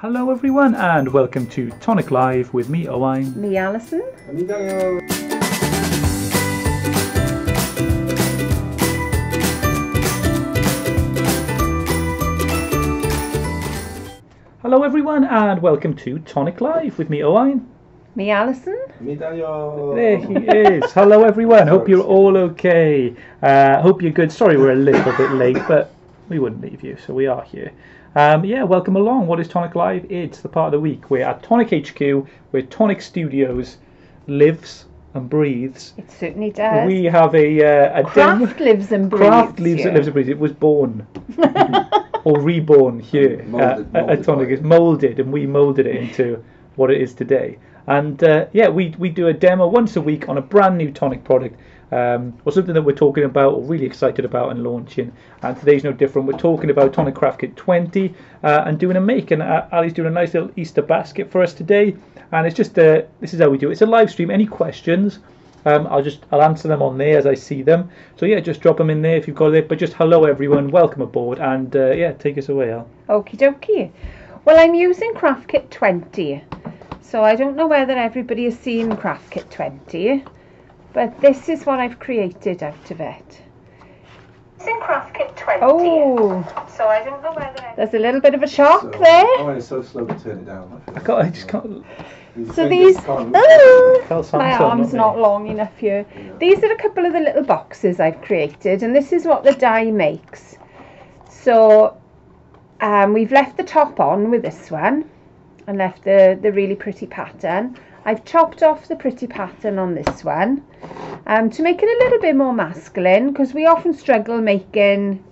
Hello everyone and welcome to Tonic Live with me, Owain. Me, Alison. And me, Daniel. Hello everyone and welcome to Tonic Live with me, Owain. Me, Alison. And me, Daniel. There he is. Hello everyone, hope you're all okay. Hope you're good. Sorry we're a little bit late, but we wouldn't leave you, so we are here. Welcome along. What is Tonic Live? It's the part of the week. We're at Tonic HQ, where Tonic Studios lives and breathes. It certainly does. We have a Craft lives and breathes. Craft lives and breathes. It was born or reborn here at Tonic. It's moulded, and we moulded it into what it is today. And we do a demo once a week on a brand new Tonic product. Or something that we're talking about or really excited about and launching, and today's no different. We're talking about Tonic Craft Kit 20 and doing a make, and Ali's doing a nice little Easter basket for us today, and it's just this is how we do it. It's a live stream. Any questions, I'll answer them on there as I see them, so yeah, just drop them in there if you've got it. But just hello everyone, welcome aboard, and take us away, Al. Okie dokie. Well, I'm using Craft Kit 20, so I don't know whether everybody has seen Craft Kit 20, but this is what I've created out of it. It's in Craft Kit 20. Oh, So I don't know whether there's a little bit of a shock there. Oh, it's so slow to turn it down. I just can't. So these, Tell Sam my so, arm's not not long enough here. These are a couple of the little boxes I've created, and this is what the die makes. So we've left the top on with this one and left the really pretty pattern. I've chopped off the pretty pattern on this one to make it a little bit more masculine, because we often struggle making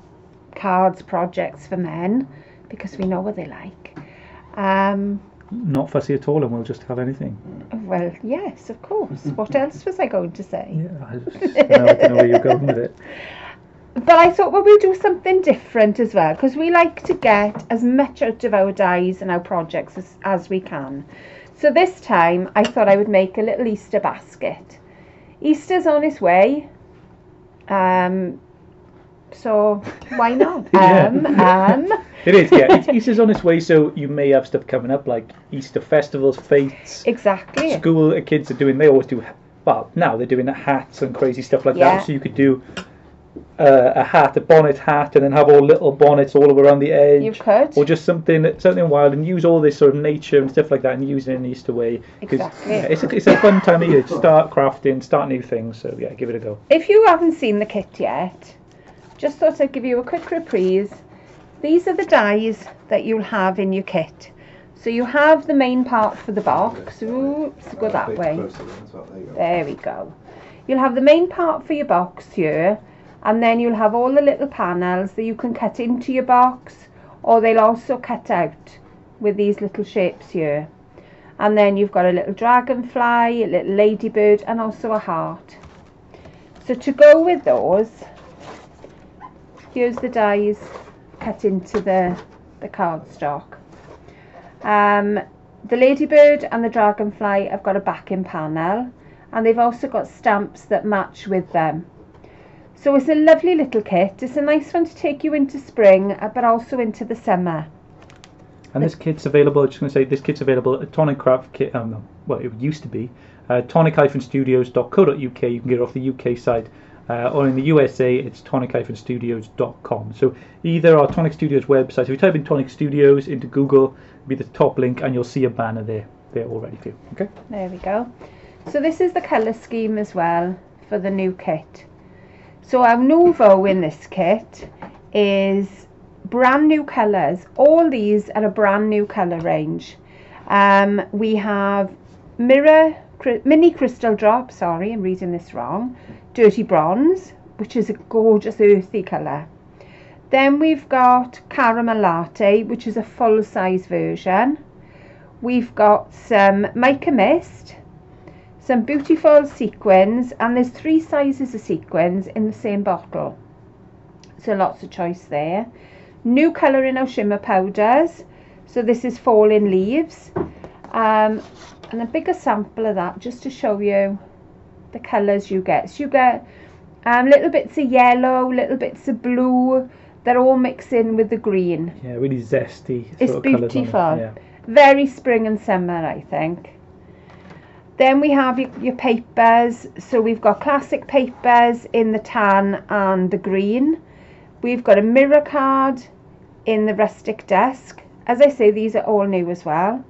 cards projects for men because we know what they like. Not fussy at all, and we'll just have anything. Well, yes, of course. What else was I going to say? Yeah, I don't know where you're going with it. But I thought, well, we'll do something different as well, because we like to get as much out of our dies and our projects as we can. So this time I thought I would make a little Easter basket. Easter's on its way, so why not? It is, yeah. Easter's on its way, so you may have stuff coming up like Easter festivals, fetes. Exactly. School kids are doing, they always do, well, now they're doing hats and crazy stuff like that. So you could do a hat, a bonnet hat, and then have all little bonnets all around the edge. You could. Or just something wild, and use all this sort of nature and stuff like that, and use it in an Easter way. Exactly. Yeah, it's a fun time of year to start crafting, start new things. So yeah, give it a go. If you haven't seen the kit yet, just thought I'd give you a quick reprise. These are the dies that you'll have in your kit. So you have the main part for the box. Oops, go that way. There we go. You'll have the main part for your box here, and then you'll have all the little panels that you can cut into your box, or they'll also cut out with these little shapes here. And then you've got a little dragonfly, a little ladybird, and also a heart. So to go with those, here's the dies cut into the cardstock. The ladybird and the dragonfly have got a backing panel, and they've also got stamps that match with them. So it's a lovely little kit. It's a nice one to take you into spring, but also into the summer. And this kit's available, just going to say, this kit's available at Tonic Craft Kit, well, it used to be, tonic-studios.co.uk. You can get it off the UK site, or in the USA, it's tonic-studios.com. So either our Tonic Studios website, if you type in Tonic Studios into Google, it'll be the top link, and you'll see a banner there all ready for you. Okay? There we go. So this is the colour scheme as well for the new kit. So our nouveau in this kit is brand new colours. All these are a brand new colour range. We have mini crystal drop, sorry, I'm reading this wrong, dirty bronze, which is a gorgeous earthy colour. Then we've got caramel latte, which is a full size version. We've got some mica mist, some beautiful sequins, and there's 3 sizes of sequins in the same bottle, so lots of choice there. New colour in our shimmer powders, so this is falling leaves, and a bigger sample of that just to show you the colours you get. So you get little bits of yellow, little bits of blue, they're all mixed in with the green. Yeah, really zesty. It's beautiful. Very spring and summer, I think. Then we have your papers. So we've got classic papers in the tan and the green. We've got a mirror card in the rustic dusk. As I say, these are all new as well.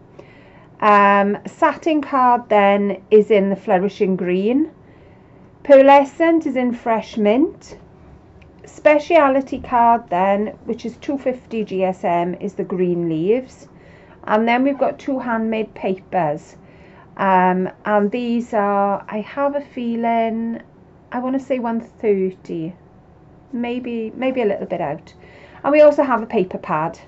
Satin card then is in the flourishing green. Pearlescent is in fresh mint. Speciality card then, which is 250 GSM, is the green leaves. And then we've got 2 handmade papers. And these are, I have a feeling, I want to say 130, maybe a little bit out. And we also have a paper pad.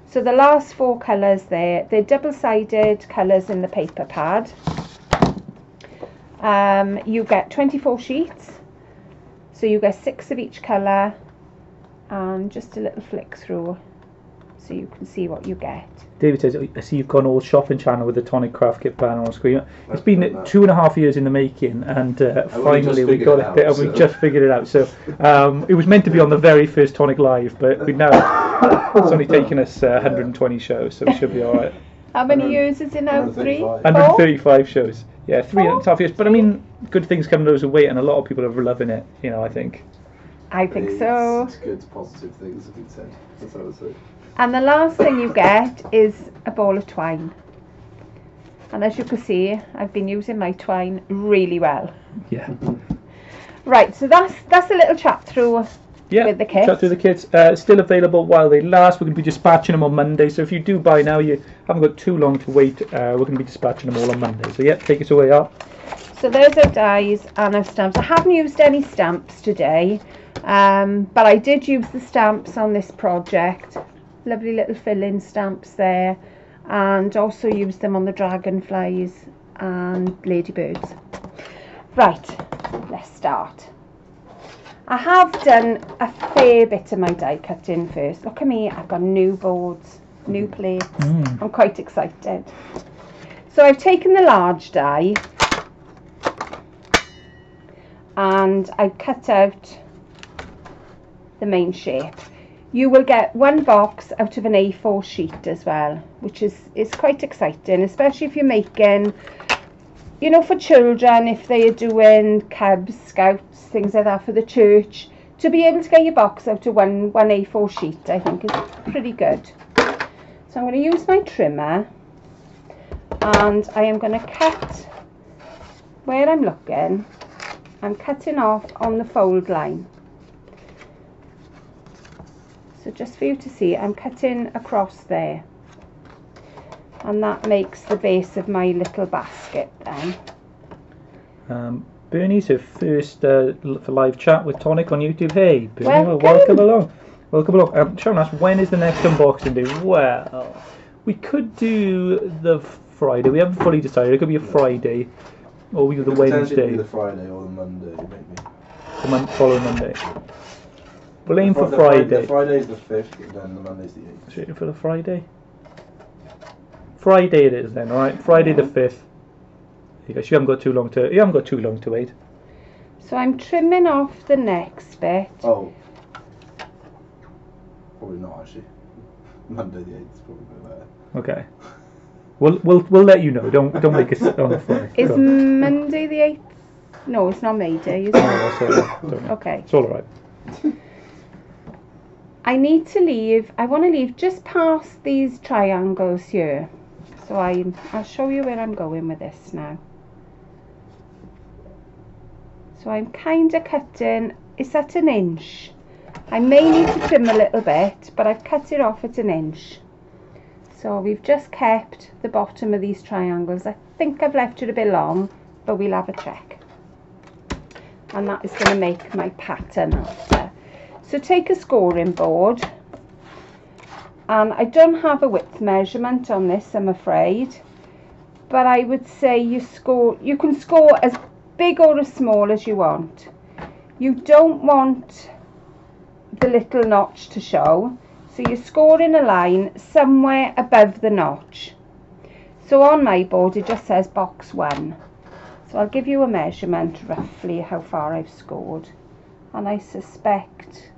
So the last 4 colours there, they're double-sided colours in the paper pad. You get 24 sheets, so you get 6 of each colour, and just a little flick through so you can see what you get. David says, I see you've gone all shopping channel with the Tonic Craft Kit banner on screen. It's been 2.5 years in the making, and finally we got it there, and we just figured it out. So it was meant to be on the very first Tonic Live, but we now it's only taken us 120 shows, so we should be all right. How many years is it now? 3? 135 shows. Yeah, 3.5 years. But I mean, good things come those away, and a lot of people are loving it. You know, I think. I think so. It's good, positive things have been said. That's what I would say. And the last thing you get is a ball of twine. And as you can see, I've been using my twine really well. Yeah. Right, so that's a little chat through with the kit. Chat through the kits. Still available while they last. We're going to be dispatching them on Monday. So if you do buy now, you haven't got too long to wait. We're going to be dispatching them all on Monday. So yeah, take us away, Al. So there's our dies and our stamps. I haven't used any stamps today, but I did use the stamps on this project. Lovely little fill-in stamps there, and also used them on the dragonflies and ladybirds. Right, let's start. I have done a fair bit of my die cutting first. Look at me, I've got new boards, new plates. I'm quite excited. So I've taken the large die and I've cut out the main shape. You will get 1 box out of an A4 sheet as well, which is quite exciting, especially if you're making, you know, for children, if they are doing Cubs, Scouts, things like that for the church. To be able to get your box out of one A4 sheet, I think is pretty good. So I'm going to use my trimmer, and I am going to cut where I'm looking. I'm cutting off on the fold line. So just for you to see, I'm cutting across there, and that makes the base of my little basket then. Bernie's her first for live chat with Tonic on YouTube. Hey Bernie, welcome along. Sharon asks, when is the next unboxing day? Well, we could do the Friday. We haven't fully decided. It could be a Friday, or we do the Wednesday. The Friday or the Monday, maybe. The following Monday. We'll aim for Friday. The Friday's the 5th, and then the Monday's the 8th. Shooting for the Friday? Friday it is then, alright? Friday the 5th. Because you haven't got too long to wait. So I'm trimming off the next bit. Oh. Probably not actually. Monday the 8th is probably a bit better. Okay. We'll let you know. Don't make us on the fly. Is Monday the 8th? No, it's not May Day, is it? Okay. It's alright. I want to leave just past these triangles here. So I'll show you where I'm going with this now. So I'm kind of cutting, it's at 1 inch. I may need to trim a little bit, but I've cut it off at 1 inch. So we've just kept the bottom of these triangles. I think I've left it a bit long, but we'll have a check. And that is going to make my pattern after. So take a scoring board, and I don't have a width measurement on this, I'm afraid, but I would say you can score as big or as small as you want. You don't want the little notch to show, so you score in a line somewhere above the notch. So on my board it just says box 1. So I'll give you a measurement roughly how far I've scored, and I suspect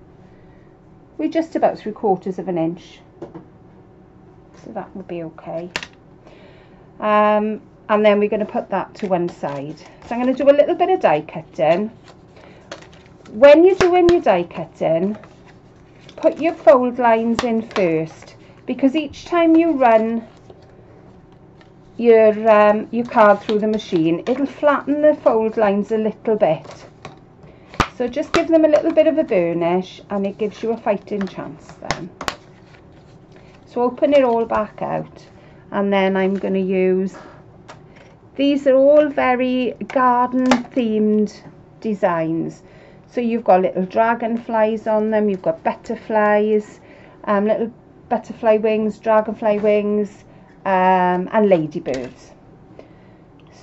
we're just about 3/4 of an inch, so that would be okay. And then we're going to put that to one side. So I'm going to do a little bit of die cutting. When you're doing your die cutting, put your fold lines in first, because each time you run your card through the machine, it'll flatten the fold lines a little bit. So just give them a little bit of a burnish and it gives you a fighting chance then. So open it all back out, and then I'm going to use, these are all very garden themed designs. So you've got little dragonflies on them, you've got butterflies, little butterfly wings, dragonfly wings, and ladybirds.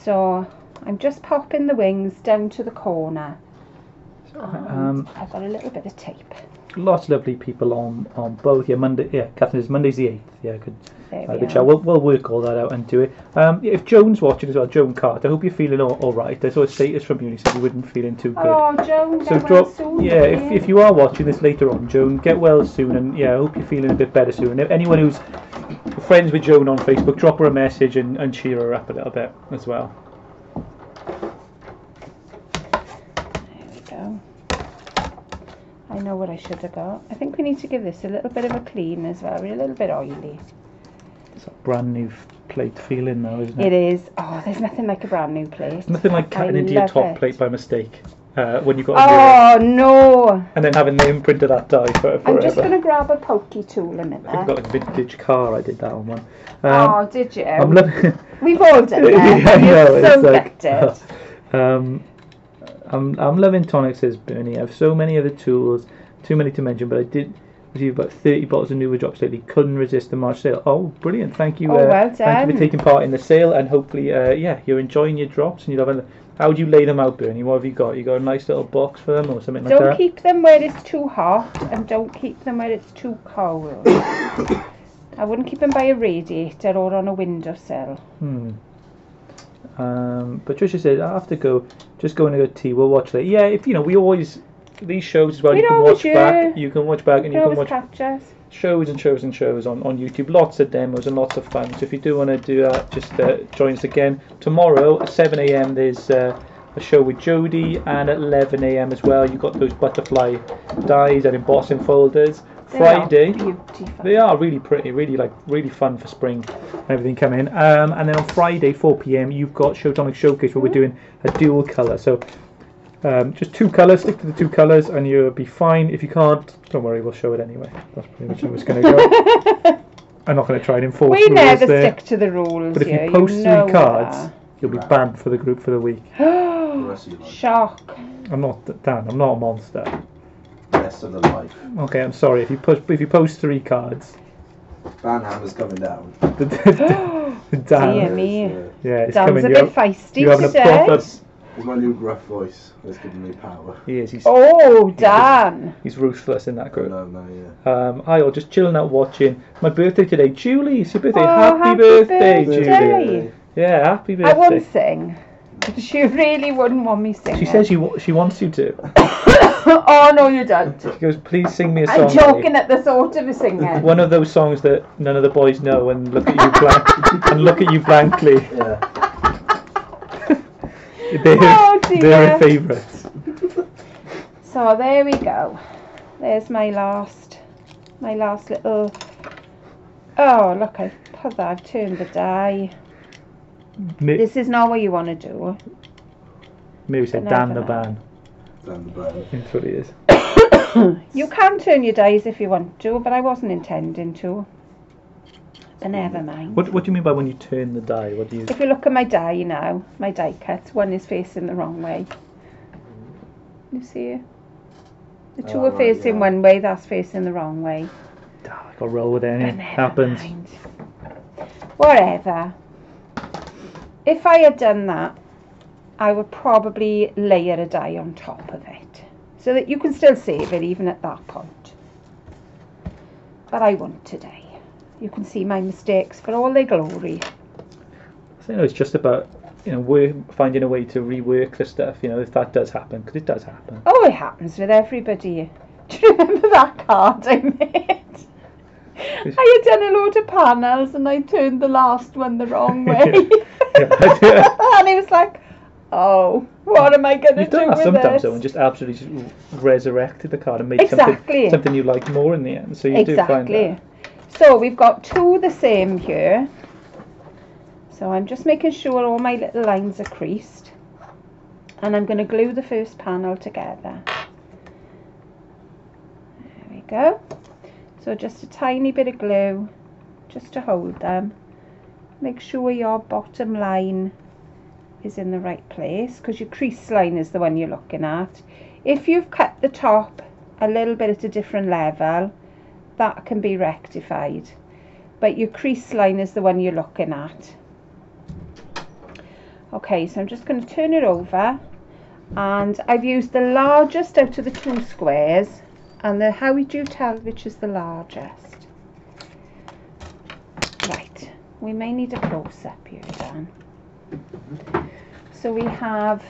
So I'm just popping the wings down to the corner. I've got a little bit of tape. Lots of lovely people on both. Yeah, Monday. Yeah, Catherine says Monday's the 8th. Yeah, good. Good chat. We'll work all that out and do it. If Joan's watching as well, Joan Carter, I hope you're feeling all right. I saw a status from you. You said you weren't feeling too good. Oh, Joan, so get well soon. Yeah, if you are watching this later on, Joan, get well soon, and yeah, I hope you're feeling a bit better soon. And if anyone who's friends with Joan on Facebook, drop her a message and cheer her up a little bit as well. There we go. I know what I should have got. I think we need to give this a little bit of a clean as well. We're a little bit oily. It's a brand new plate feeling now, isn't It it? is. Oh, there's nothing like a brand new plate. It's nothing like cutting into your top plate by mistake when you've got a no! And then having the imprint of that die forever. I'm just going to grab a pokey tool a minute. I think I've got like a vintage car. I did that on one. Oh, did you? We've all done that. Yeah, I know. You're so gutted. I'm loving Tonic, says Bernie. I have so many other tools, too many to mention, but I did receive about 30 bottles of newer drops lately. Couldn't resist the March sale. Oh, brilliant. Thank you. Well done. Thank you for taking part in the sale, and hopefully, yeah, you're enjoying your drops. And how would you lay them out, Bernie? What have you got? You got a nice little box for them or something like that? Don't keep them where it's too hot, and don't keep them where it's too cold. I wouldn't keep them by a radiator or on a windowsill. Patricia says, I have to go. Just going to go tea. We'll watch later. Yeah, if we always these shows as well. You can watch back. You can watch back, and you can watch shows and shows and shows on YouTube. Lots of demos and lots of fun. So if you do want to do that, just join us again tomorrow at 7 a.m. There's a show with Jodie, and at 11 a.m. as well. You've got those butterfly dies and embossing folders. Friday, they are really pretty, really fun for spring and everything coming. And then on Friday 4 p.m. you've got Tonic Showcase where we're doing a dual colour. So just 2 colours, stick to the 2 colours and you'll be fine. If you can't, don't worry, we'll show it anyway. That's pretty much how it's going to go. I'm not going to try and enforce rules there. We never stick to the rules. But if you post 3 cards, you'll be banned for the group for the week. Shock. I'm not Dan. I'm not a monster. Rest of the life. Okay, I'm sorry. If you post 3 cards, Banhammer's coming down. Dan. Dear me. Yeah, it's Dan's coming. a bit feisty you're having today. a proper. It's my new gruff voice that's giving me power. He is. Dan. He's ruthless in that group. Yeah. Hi all, just chilling out watching. My birthday today, Julie. It's your birthday. Oh, happy birthday, Julie. Yeah, happy birthday. I won't sing. She really wouldn't want me singing. She says she wants you to. Oh no, you don't. She goes, please sing me a song. I'm joking at the thought of a singing. One of those songs that none of the boys know and look at you blankly. Yeah. They're her favourites. So there we go. There's my last little. Oh look, I've turned the die. This is not what you want to do. Maybe said Dan the Ban. Dan the Ban. That's what it is. You can turn your dies if you want to, but I wasn't intending to. But never mind. What do you mean by when you turn the die? What do you? If you look at my die now, my die cut, one is facing the wrong way. You see it? The 2 are facing one way, that's facing the wrong way. I got to roll with it. It happens. Mind. Whatever. If I had done that, I would probably layer a die on top of it, so that you can still save it even at that point. But I won't today. You can see my mistakes for all their glory. I know it's just about we're finding a way to rework the stuff. If that does happen, because it does happen. Oh, it happens with everybody. Do you remember that card I made? I had done a load of panels and I turned the last one the wrong way. And it was like, oh, what am I going to You've do done that with sometimes this? though, and just absolutely just resurrected the card and made Exactly. something you like more in the end. So you do find that. So we've got two the same here. So I'm just making sure all my little lines are creased. And I'm going to glue the first panel together. There we go. So just a tiny bit of glue just to hold them. Make sure your bottom line is in the right place, because your crease line is the one you're looking at. If you've cut the top a little bit at a different level, that can be rectified. But your crease line is the one you're looking at. Okay, so I'm just going to turn it over, and I've used the largest out of the two squares. And how would you tell which is the largest? Right, we may need a close-up here, Dan. So we have,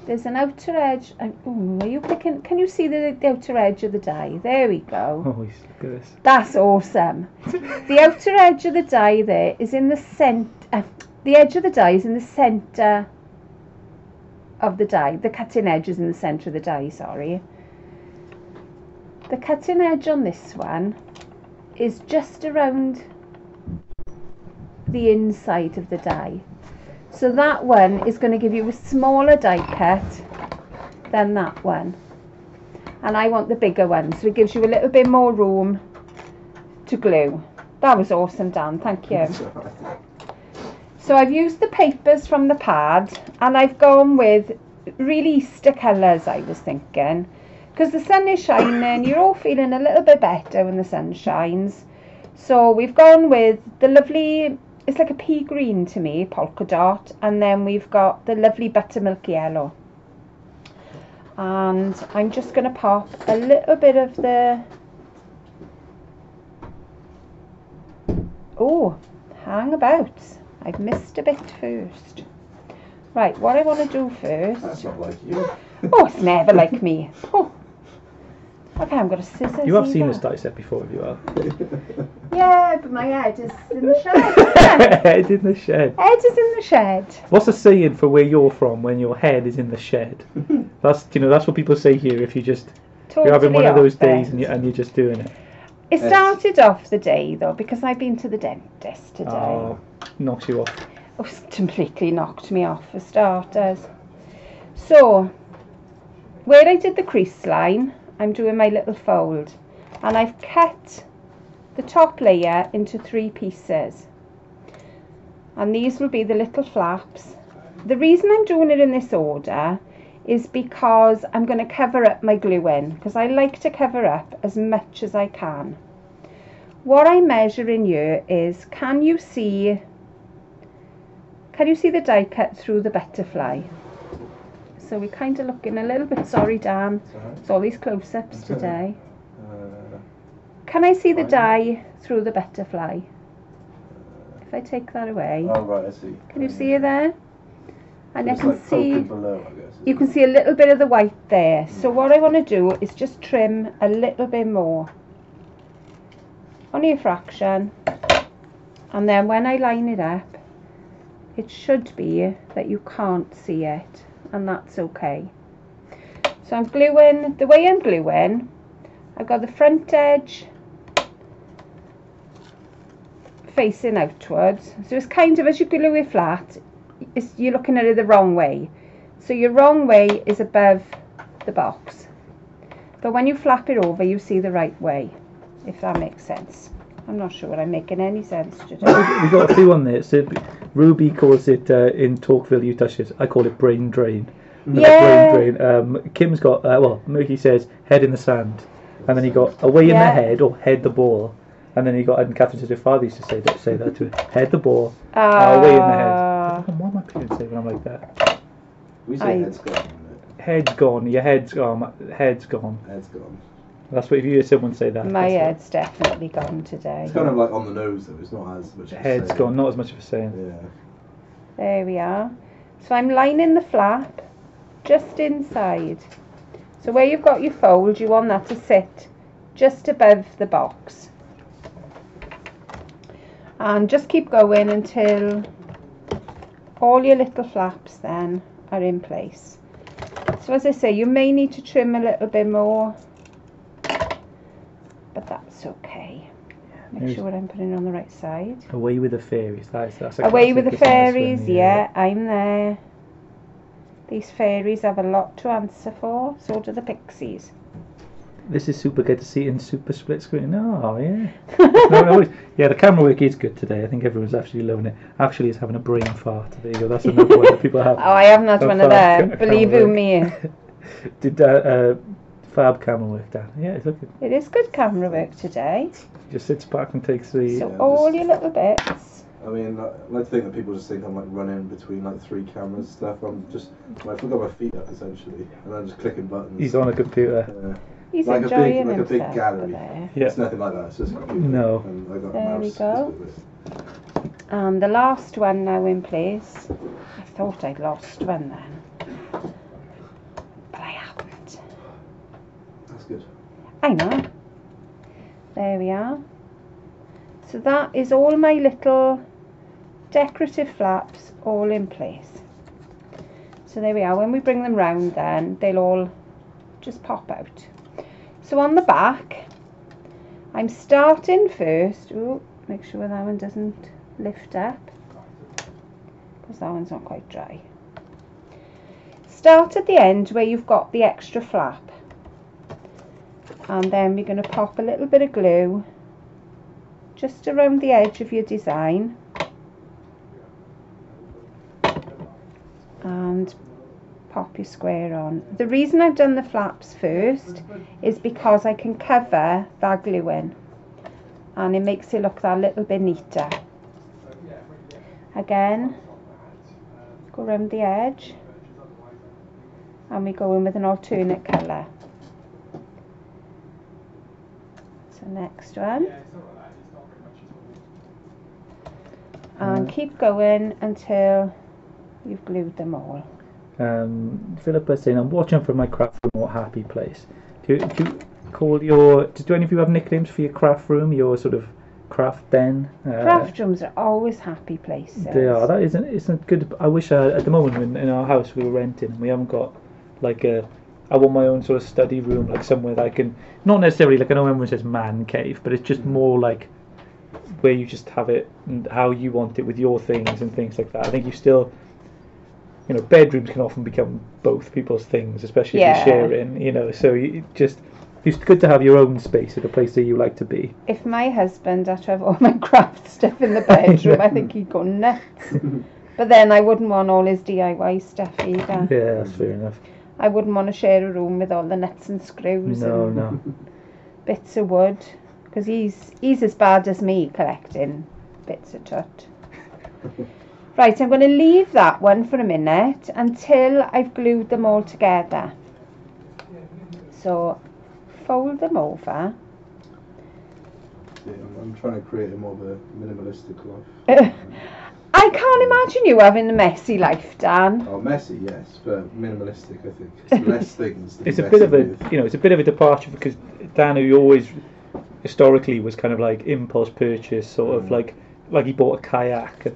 there's an outer edge. Ooh, are you picking? Can you see the outer edge of the die? There we go. Oh, look at this. That's awesome. The outer edge of the die there is in the centre. The edge of the die is in the centre of the die. The cutting edge is in the centre of the die, sorry. The cutting edge on this one is just around the inside of the die. So that one is going to give you a smaller die cut than that one. And I want the bigger one, so it gives you a little bit more room to glue. That was awesome, Dan, thank you. So I've used the papers from the pad, and I've gone with really Easter colours, I was thinking. Because the sun is shining, you're all feeling a little bit better when the sun shines. So we've gone with the lovely, it's like a pea green to me, polka dot. And then we've got the lovely buttermilk yellow. And I'm just going to pop a little bit of the... Oh, hang about. I've missed a bit first. Right, what I want to do first... That's not like you. Oh, it's never like me. Oh. Okay, I'm going to scissors. You have seen this die set before, have you? Al? Yeah, but my head is in the shed. Head in the shed. Head is in the shed. What's the saying for where you're from when your head is in the shed? That's that's what people say here. If you just you're having one of those days and you're just doing it. It started off the day though because I've been to the dentist today. Oh, knocks you off. Oh, it's completely knocked me off for starters. So where I did the crease line, I'm doing my little fold, and I've cut the top layer into 3 pieces, and these will be the little flaps. The reason I'm doing it in this order is because I'm going to cover up my glue in, because I like to cover up as much as I can. What I'm measuring here is, can you see the die cut through the butterfly? So we're kind of looking a little bit, sorry Dan, it's all these close-ups today. Can I see the die through the butterfly? If I take that away. Oh right, I see. Can you see it there? And I It's can like see, poking below, I guess. you can see a little bit of the white there. So what I want to do is just trim a little bit more. Only a fraction. And then when I line it up, it should be that you can't see it. And that's okay. So I'm gluing, the way I'm gluing, I've got the front edge facing outwards. So it's kind of, as you glue it flat, you're looking at it the wrong way. So your wrong way is above the box. But when you flap it over, you see the right way, if that makes sense. I'm not sure I'm making any sense today. We've got a few on there. So Ruby calls it in Talkville, you touch it. I call it brain drain. Yeah. Brain drain. Kim's got, Mookie says head in the sand. And then he got away in the head, or head the ball. And then he got, and Catherine said her father used to say that to her. Head the ball, away in the head. I don't know what my parents say when I'm like that. We say head's gone. Head's gone, your head's gone, head's gone. Head's gone. That's what if you hear someone say that. My head's definitely gone today. It's kind of like on the nose though, it's not as much of a Head's saying. gone, not as much of a saying. Yeah. There we are. So I'm lining the flap just inside. So where you've got your fold, you want that to sit just above the box. And just keep going until all your little flaps then are in place. So as I say, you may need to trim a little bit more, but that's okay. Make sure I'm putting it on the right side. Away with the fairies. That's a Away with the classic Christmas fairies, one, yeah, I'm there. These fairies have a lot to answer for, so do the pixies. This is super good to see in super split screen. Oh, yeah. No, yeah, the camera work is good today. I think everyone's actually loving it. Actually, it's having a brain fart. There you go. That's another one that people have. Oh, I haven't had one of them. Believe you me. Did fab camera work, Dan? Yeah, it's looking. It is good camera work today. Just sits back and takes the. So all your little bits. I mean, I like to think that people just think I'm like running between like 3 cameras and stuff. I'm just, I've got my feet up essentially, and I'm just clicking buttons. He's on a computer. He's like enjoying a big gallery. Yeah. It's nothing like that. It's just a computer. No. And I got There a mouse we go. just with And the last one now in place. I thought I'd lost one then, but I haven't. That's good. I know. There we are. So that is all my little decorative flaps all in place. So there we are. When we bring them round then, they'll all just pop out. So on the back, I'm starting first. Ooh, make sure that one doesn't lift up, because that one's not quite dry. Start at the end where you've got the extra flap, and then we're going to pop a little bit of glue just around the edge of your design, and pop your square on. The reason I've done the flaps first is because I can cover that glue in, and it makes it look that little bit neater. Again, go around the edge, and we go in with an alternate colour. So next one, and keep going until you've glued them all. Philippa saying, I'm watching from my craft room or happy place. Do you call your? Do any of you have nicknames for your craft room? Your sort of craft den? Craft rooms are always happy places. They are. That isn't good. I wish at the moment in our house we were renting, we haven't got like I want my own sort of study room, like somewhere that I can, not necessarily like, I know everyone says man cave, but it's just more like where you just have it and how you want it with your things and things like that. I think you still, bedrooms can often become both people's things, especially if you're sharing, so it's good to have your own space at a place that you like to be. If my husband had to have all my craft stuff in the bedroom, I think he'd go nuts. But then I wouldn't want all his DIY stuff either. Yeah, that's fair enough. I wouldn't want to share a room with all the nuts and screws and bits of wood, because he's as bad as me collecting bits of tut. Right, I'm going to leave that one for a minute until I've glued them all together. So fold them over. Yeah, I'm trying to create a more of a minimalistic life. I can't imagine you having a messy life, Dan. Oh, messy, yes, but minimalistic, I think. It's less things. To It's be a bit of messy a, with. it's a bit of a departure, because Dan, who always historically was kind of like impulse purchase, sort of like he bought a kayak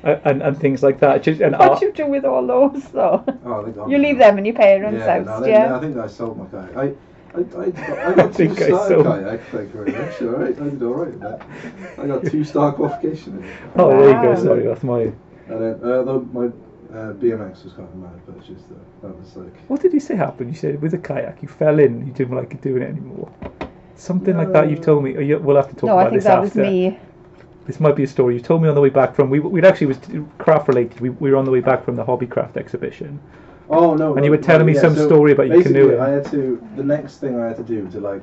and things like that. What do you do with all those though? Oh, you leave them in your parents' house, I think I sold my kayak. I got 2-star kayak, thank you very much. Alright, I did alright with that. I got 2-star qualification in it. Oh, there you go, sorry, that's my... And then, though my BMX was kind of mad purchase, though. That was like... What did you say happened? You said with a kayak, you fell in, you didn't like doing it anymore. Something like that you told me. We'll have to talk about this after. No, I think that was me. This might be a story you told me on the way back from... We'd actually was craft related. We were on the way back from the Hobbycraft exhibition. Oh no! And you were telling me some story about your canoeing. I had to. The next thing I had to do to like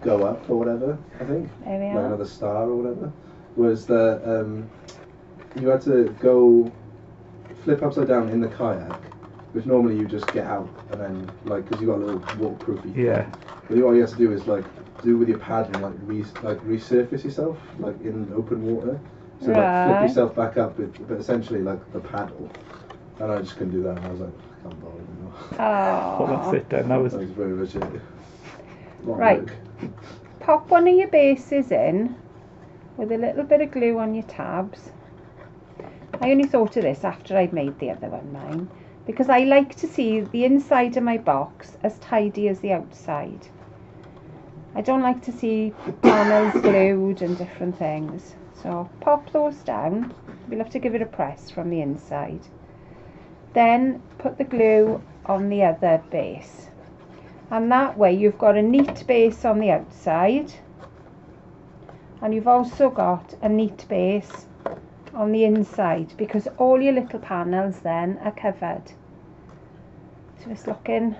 go up or whatever, I think, there we like are. another star or whatever, was that you had to go flip upside down in the kayak, which normally you just get out and then like, because you got a little waterproofy. Yeah. But what you have to do is like do with your paddle like resurface yourself like in open water. So like flip yourself back up with, but essentially like the paddle. And I just couldn't do that, and I was like, I can't bother anymore. Oh. Well, that's it then. That was very much it. Right. Pop one of your bases in with a little bit of glue on your tabs. I only thought of this after I'd made the other one, mine, because I like to see the inside of my box as tidy as the outside. I don't like to see panels glued and different things. So pop those down. We'll have to give it a press from the inside. Then put the glue on the other base. And that way you've got a neat base on the outside. And you've also got a neat base on the inside, because all your little panels then are covered. So it's looking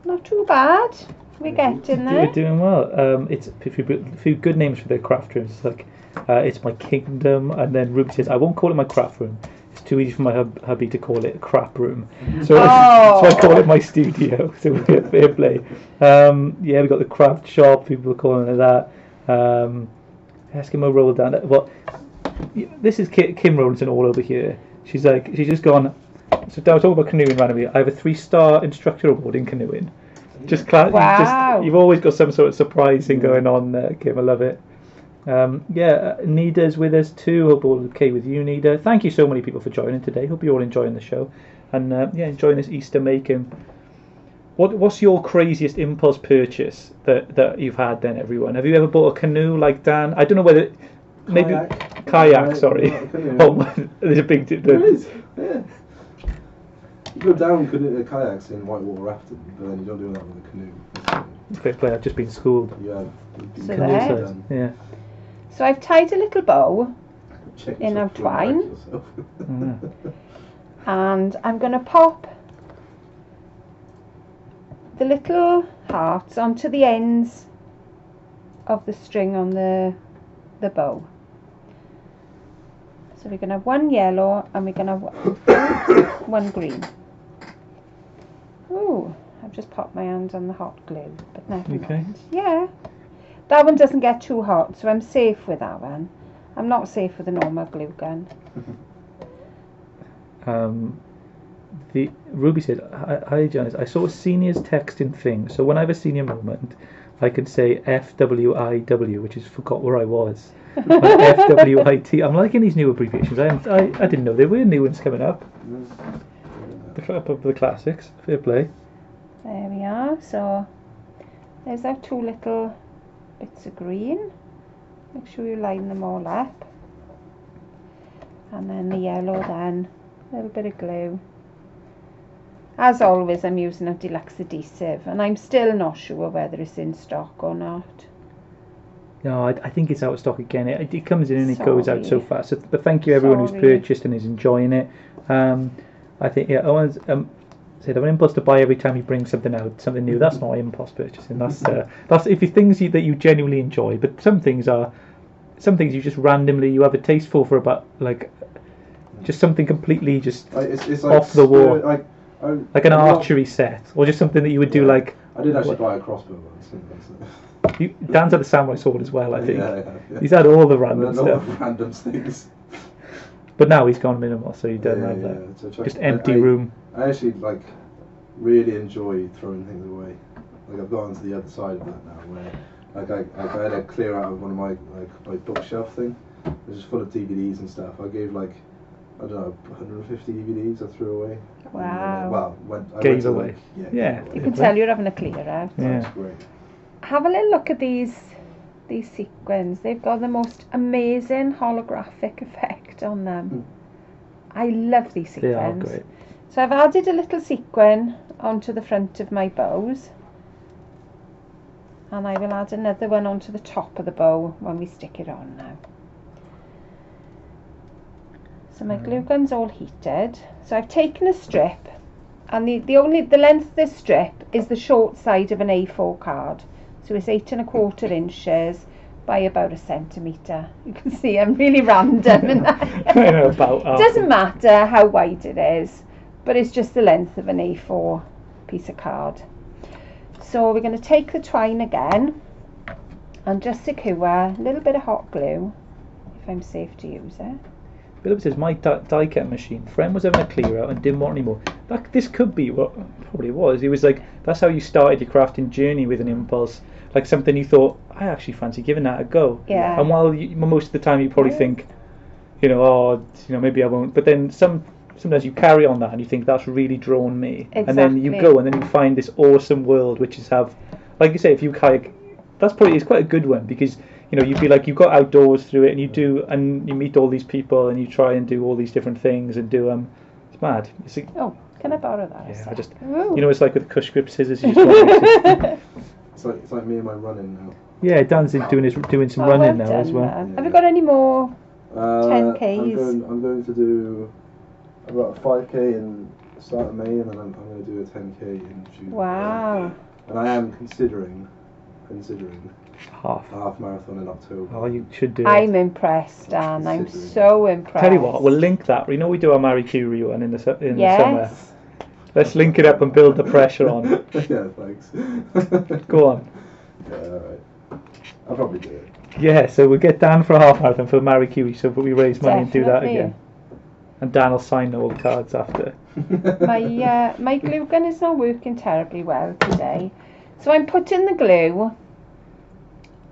not too bad. We're getting there. We're doing well. It's a few good names for their craft rooms. It's like it's my kingdom, and then Ruby says I won't call it my craft room. It's too easy for my hubby to call it a crap room. So, so I call it my studio. So we get fair play. Yeah, we got the craft shop. People are calling it that. Eskimo roll down. Well, this is Kim Rowlandson all over here. She's just gone. So I was talking about canoeing randomly. I have a 3-star instructor award in canoeing. Wow. You've always got some sort of surprise thing going on, Kim. I love it. Nida's with us too. Hope all okay with you, Nida. Thank you so many people for joining today. Hope you're all enjoying the show and enjoying this Easter making. What's your craziest impulse purchase that you've had then, everyone? Have you ever bought a canoe like Dan? I don't know whether maybe kayak. Sorry. Oh, there's a big difference. Yeah. You go down kayaks in whitewater rafting, but then you don't do that with a canoe. Fair play. I've just been schooled. Yeah. So there. Yeah. So I've tied a little bow in our twine, and I'm going to pop the little hearts onto the ends of the string on the bow. So we're going to have one yellow and we're going to have one green. Ooh, I've just popped my hand on the hot glue, but never mind. Yeah, that one doesn't get too hot, so I'm safe with that one. I'm not safe with a normal glue gun. The Ruby said, "Hi Janice, I saw a seniors texting thing. So when I have a senior moment, I can say FWIW, which is forgot where I was. FWIT. I'm liking these new abbreviations. I didn't know there were new ones coming up. The classics. Fair play. There we are. So there's our two little bits of green. Make sure you line them all up. And then the yellow then, a little bit of glue. As always, I'm using a deluxe adhesive, and I'm still not sure whether it's in stock or not. No, I think it's out of stock again. It comes in and it goes out so fast. But thank you everyone who's purchased and is enjoying it. I think Owen's said I'm an impulse to buy every time you bring something out, something new. That's not impulse purchasing. That's if it's things that you genuinely enjoy. But some things you just randomly you have a taste for about like just something completely just it's off the wall. Like an archery not, set, or just something that you would do like... I did actually buy a crossbow once. Dan's had a samurai sword as well, I think. Yeah. He's had all the random stuff. Random things. But now he's gone minimal, so he doesn't have that. So just empty room. I actually really enjoy throwing things away. Like I've gotten to the other side of that now, where I had to clear out of one of my bookshelf thing, which is full of DVDs and stuff. I gave I don't know, 150 DVDs I threw away. Wow. Gave away. Yeah. You can tell you're having a clear out. Yeah. That's great. Have a little look at these sequins. They've got the most amazing holographic effect on them. I love these sequins. They are great. So I've added a little sequin onto the front of my bows. And I will add another one onto the top of the bow when we stick it on now. So my glue gun's all heated. So I've taken a strip, and the length of this strip is the short side of an A4 card. So it's 8 1/4 inches by about 1 centimetre. You can see I'm really random in that. I know about It doesn't matter how wide it is, but it's just the length of an A4 piece of card. So we're going to take the twine again and just secure a little bit of hot glue, if I'm safe to use it. Philip says, my die cut machine. Friend was having a clear out and didn't want any more. This could be what probably was. It was like, that's how you started your crafting journey with an impulse. like something you thought, I actually fancy giving that a go. Yeah. And while most of the time you probably think, maybe I won't. But then sometimes you carry on that and you think that's really drawn me. Exactly. And then you go and then you find this awesome world, which is like you say, if you kayak, it's quite a good one because you feel like you've got outdoors through it and you meet all these people and you try and do all these different things and do it's mad. Can I borrow that? Yeah, it's like with the Cush grip scissors. You just it's like me and my running now. Yeah, Dan's doing some running now as well. Yeah. Have you got any more 10Ks? I'm going to do. I've got a 5K in the start of May, and then I'm going to do a 10K in June. Wow. And I am considering half marathon in October. Oh, you should do it. I'm impressed, Dan. I'm so impressed. Tell you what, we'll link that. We do our Marie Curie one in the summer. Yes. Let's link it up and build the pressure on. Yeah, thanks. Go on. Yeah, alright. I'll probably do it. Yeah, so we'll get Dan for a half marathon for Marie Curie, so we raise money and do that again. And Dan will sign all the cards after. My glue gun is not working terribly well today. So I'm putting the glue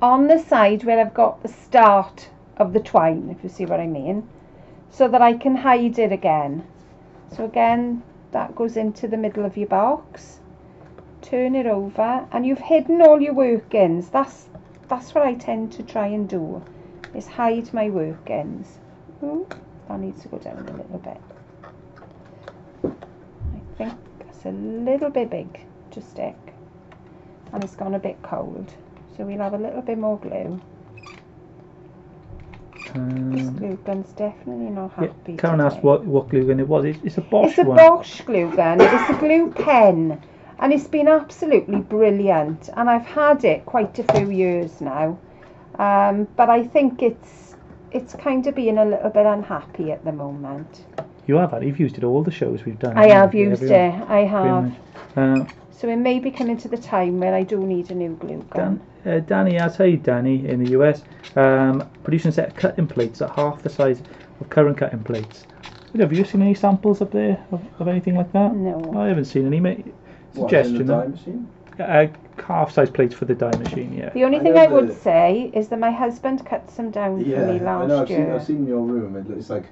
on the side where I've got the start of the twine, if you see what I mean, so that I can hide it again. So again, that goes into the middle of your box. Turn it over and you've hidden all your workings. That's what I tend to try and do, is hide my workings. Ooh, that needs to go down a little bit. I think that's a little bit big to stick, and it's gone a bit cold, so we'll have a little bit more glue. This glue gun's definitely not happy. Karen asked what glue gun it was. It's a Bosch one. It's a Bosch glue gun. It's a glue pen, and it's been absolutely brilliant. And I've had it quite a few years now, but I think it's kind of being a little bit unhappy at the moment. You have had. You've used it all the shows we've done. I have used it. I have. So it may be coming to the time where I do need a new glue gun. Danny asks, hey Danny, in the US, producing a set of cutting plates at half the size of current cutting plates. Have you seen any samples up there of anything like that? No. I haven't seen any. Suggestion. What, in the dye machine? Half size plates for the dye machine, yeah. The only thing I would say is that my husband cut some down for me last year. I've seen your room. It's like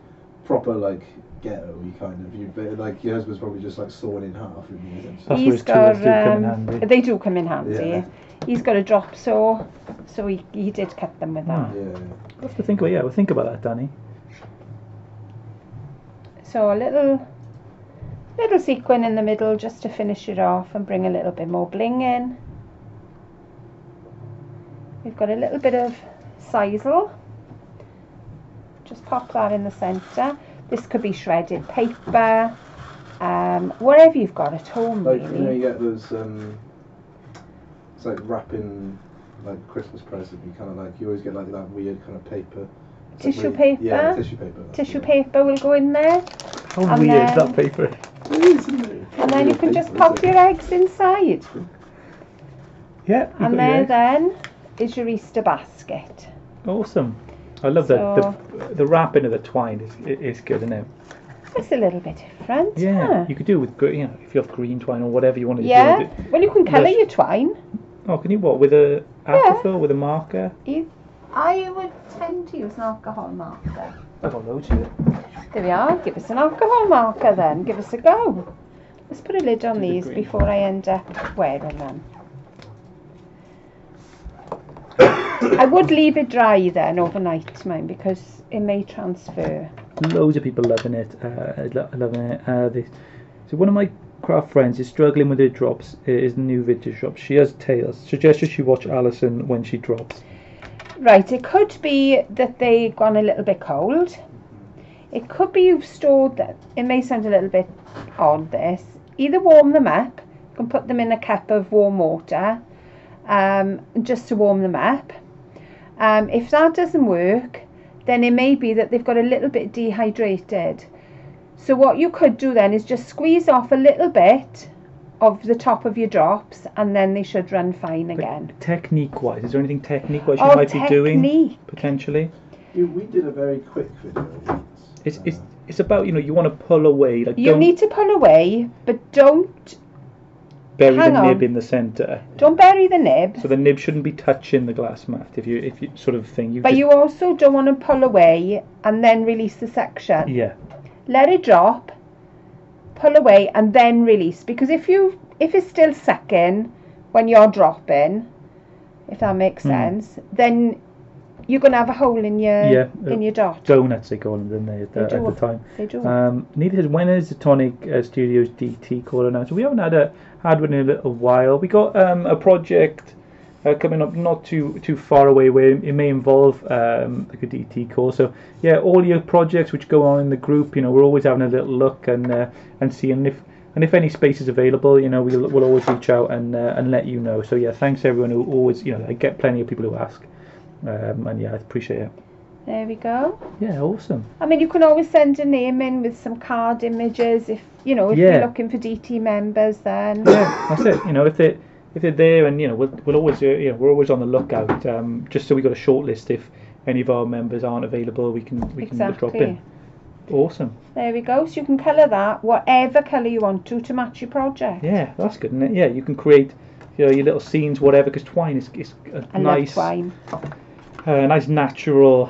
proper like ghetto-y kind of. Like your husband's probably just like sawn in half. That's where his tools do come in handy. They do come in handy. Yeah. He's got a drop saw, so he did cut them with that. Yeah. We'll have to think about we'll think about that, Danny. So a little sequin in the middle just to finish it off and bring a little bit more bling in. We've got a little bit of sisal. Just pop that in the centre. This could be shredded paper, whatever you've got at home, like, really. You get those, it's like wrapping like Christmas present. You kind of like, you always get like that weird kind of paper. Tissue paper? Yeah, tissue paper. Tissue paper will go in there. How weird is that paper? It is, isn't it? And then you can just pop your eggs inside. Yeah. And there then is your Easter basket. Awesome. I love the wrapping of the twine is good, isn't it? It's a little bit different. Yeah, you could do it with if you have green twine or whatever you want to do. Yeah, well you can colour your twine. Oh, can you what? With a alcohol, with a marker? I would tend to use an alcohol marker. I've got loads of it. There we are, give us an alcohol marker then, give us a go. Let's put a lid on these before I end up wearing them. I would leave it dry then overnight, mine, because it may transfer. Loads of people loving it. So one of my craft friends is struggling with her drops. Is new vintage drops. She has tails. Suggested she watch Alison when she drops. Right, it could be that they've gone a little bit cold. It could be you've stored them. It may sound a little bit odd, this. Either warm them up. You can put them in a cup of warm water, just to warm them up. If that doesn't work, then it may be that they've got a little bit dehydrated. So what you could do then is just squeeze off a little bit of the top of your drops, and then they should run fine again. Technique-wise, is there anything technique-wise you might be doing potentially? We did a very quick video. It's about you want to pull away. Like you need to pull away, but don't bury Hang the on. nib in the centre. Don't bury the nib. So the nib shouldn't be touching the glass mat. If you sort of thing. But you also don't want to pull away and then release the section. Yeah. Let it drop, pull away, and then release. Because if it's still sucking when you're dropping, if that makes sense, then you're gonna have a hole in your dot. Donuts they call them, didn't they, at the time? They do. Neither says, when is the Tonic Studios DT call announced? We haven't had one in a little while. We got a project coming up not too far away where it may involve like a DT call. So yeah, all your projects which go on in the group, we're always having a little look and seeing if any space is available, we'll always reach out and let you know. So yeah, thanks everyone who always, I get plenty of people who ask. And yeah, I appreciate it. There we go. Yeah, awesome. I mean, you can always send a name in with some card images if you're looking for DT members. Then yeah, that's it. If they're there, and we'll always we're always on the lookout. Just so we got a short list. If any of our members aren't available, we can drop in. Awesome. There we go. So you can colour that whatever colour you want to match your project. Yeah, that's good, isn't it? Yeah, you can create your little scenes, whatever. Because twine is I love twine. Nice natural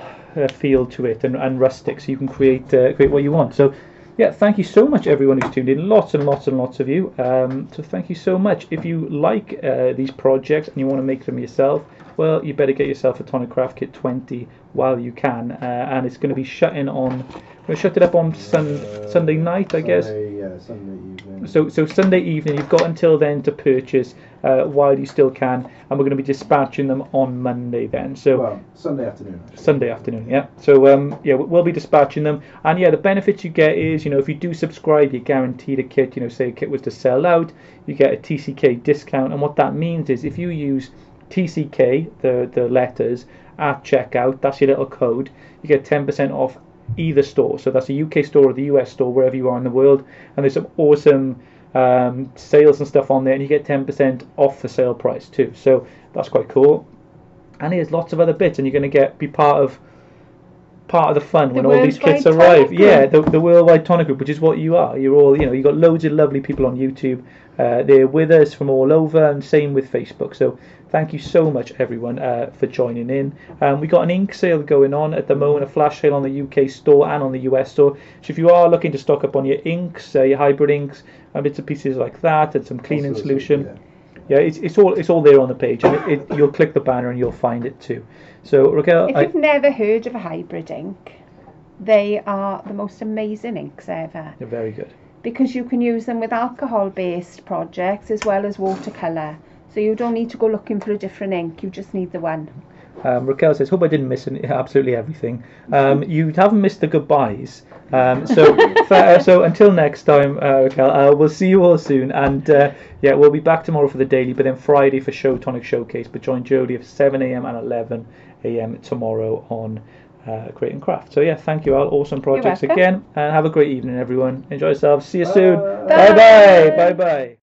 feel to it and rustic, so you can create what you want. So yeah, thank you so much everyone who's tuned in, lots and lots and lots of you. So thank you so much. If you like these projects and you want to make them yourself, well, you better get yourself a Tonic Craft Kit 20 while you can, and it's going to be shutting on. We're going to shut it up on Sunday night, I guess. Sunday evening. So Sunday evening, you've got until then to purchase while you still can, and we're going to be dispatching them on Monday then. So Sunday afternoon. Sunday afternoon, yeah. So we'll be dispatching them, and yeah, the benefits you get is, if you do subscribe, you're guaranteed a kit. Say a kit was to sell out, you get a TCK discount, and what that means is if you use TCK, the letters at checkout, that's your little code, you get 10% off either store. So that's the UK store or the US store, wherever you are in the world, and there's some awesome sales and stuff on there, and you get 10% off the sale price too. So that's quite cool. And here's lots of other bits, and you're going to be part of the fun when all these kits arrive. Yeah, the worldwide Tonic Group, which is what you are. You're all, you've got loads of lovely people on YouTube. They're with us from all over, and same with Facebook. So thank you so much everyone for joining in. We got an ink sale going on at the moment, a flash sale on the UK store and on the US store. So if you are looking to stock up on your inks, your hybrid inks, and bits and pieces like that, and some cleaning solution. Yeah, it's all there on the page, and you'll click the banner and you'll find it too. So Raquel, if you've never heard of a hybrid ink, they are the most amazing inks ever. They're very good. Because you can use them with alcohol-based projects as well as watercolour. So you don't need to go looking for a different ink, you just need the one. Raquel says, hope I didn't miss absolutely everything. You haven't missed the goodbyes. So until next time, Raquel, we'll see you all soon. And we'll be back tomorrow for the daily, but then Friday for Tonic Showcase. But join Jodie at 7 a.m. and 11 a.m. tomorrow on Create and Craft. So yeah, thank you all. Awesome projects again. And have a great evening, everyone. Enjoy yourselves. See you soon. Bye. Bye-bye. Bye-bye.